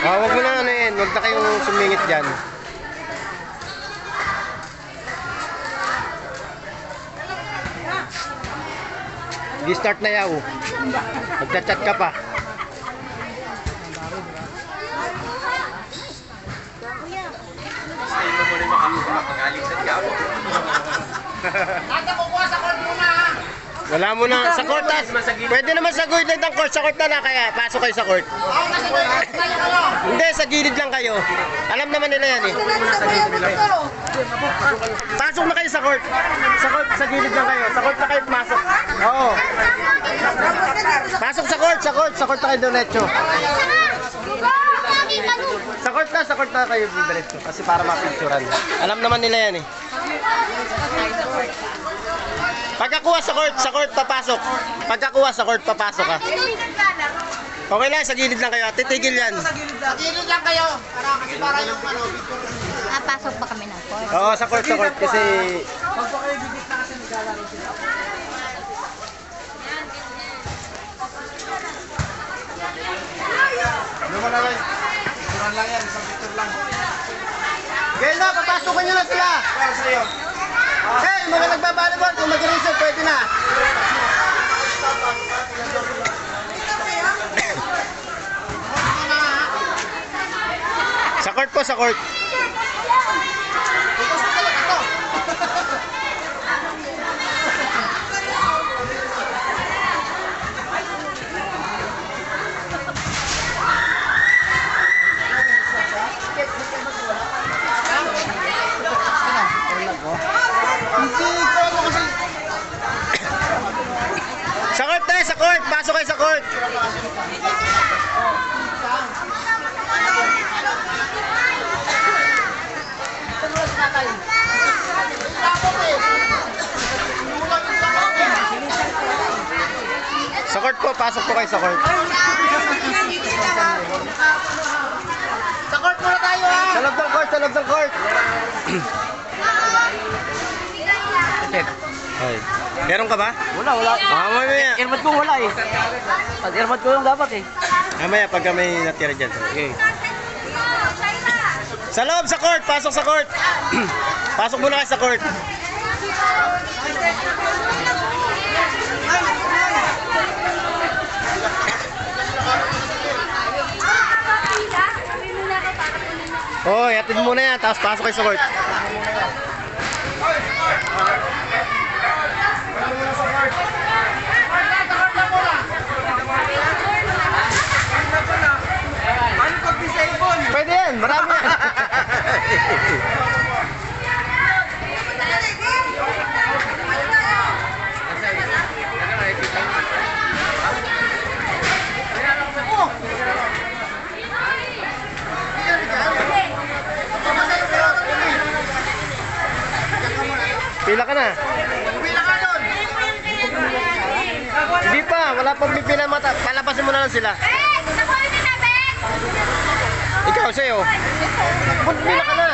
Wag mo na ano yan. Huwag na kayong sumingit dyan. Di-start na yaw. Magchat-chat ka pa. Wala mo na sa court. Pwede naman sa gilid ng court. Sa court na kaya pasok kayo sa court. Hindi, sa gilid lang kayo. Alam naman nila yan eh. Pasok na kayo sa court. Sa court, sa gilid lang kayo. Sa court na kayo pasok. Oo. Pasok sa court, sa court. Sa court na kayo diretso. Sa court na kayo diretso. Kasi para mapicturan. Alam naman nila yan eh. Pagkakuha sa court, papasok. Pagkakuha sa court, papasok ka. Okay lang, sa gilid lang kayo. Titigil yan. Sa gilid lang kayo. Para yung ano. Pasok pa kami ng court. Oo, sa court. Kasi... Pag pa kayo gigit na kasi naglalaro sila. Ano mo na rin? Picturean lang yan. Isang picture lang. Gaya na, papasukan nyo na sila. Para sa'yo. Hey, mga nagbabalibol, kung mag-reserve, pwede na. Sa court po, sa court. Sa court tayo, sa court. Pasok kayo sa court. Sa court po, pasok po kayo sa court. Sa court muna tayo ha! Sa loob ng court, sa loob ng court. Ay. Meron ka ba? Wala. Mamaya. Airmat ko wala eh. At airmat ko yung dapat eh. Mamaya pagka may natira dyan. Okay. Sa loob, sa court. Pasok sa court. Pasok muna kayo sa court. Oh, hatid muna yan. Tapos pasok kayo sa court. Ano pag disable? Pwede yan. Marami yan. Pila ka na. Pila ka doon! Hindi pa. Wala pang pipila mata. Palapasin mo na lang sila. Ikaw sa'yo. Pila ka na.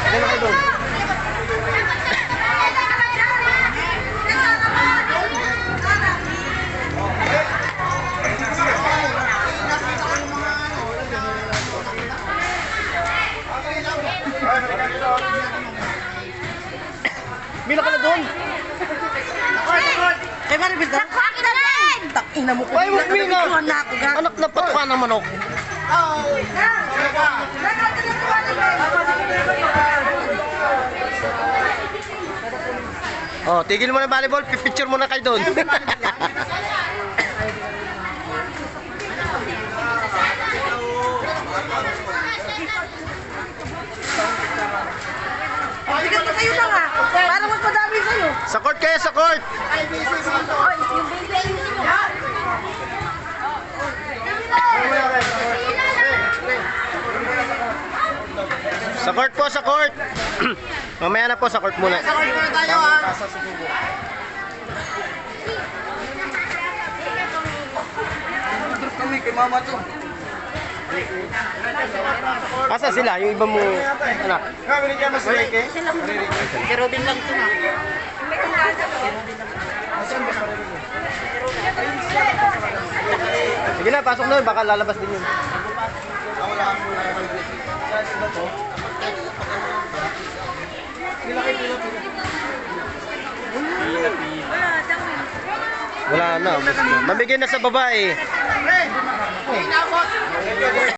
Diyan na kayo doon. Bila ka na doon. Kay Maribel ka? Akin na rin! Ina mo ko. Ay, huwag mina. Na ako ga. Anak na patuka ng manok. Oh, tigil mo na volleyball. Picture mo na kayo doon. Bigat na kayo lang ah. Para mas madami sa'yo. Sa court kayo, sa court. Sa court po, sa court. Mamaya na po, sa court muna. Sa court muna tayo ha! Kami kay mama to. Asa sila? Yung iba mo anak? Pero din lang ito na. Sige na, pasok na. Baka lalabas din yun. Wala na. Mamigay na sa babae. Pre! Inabot!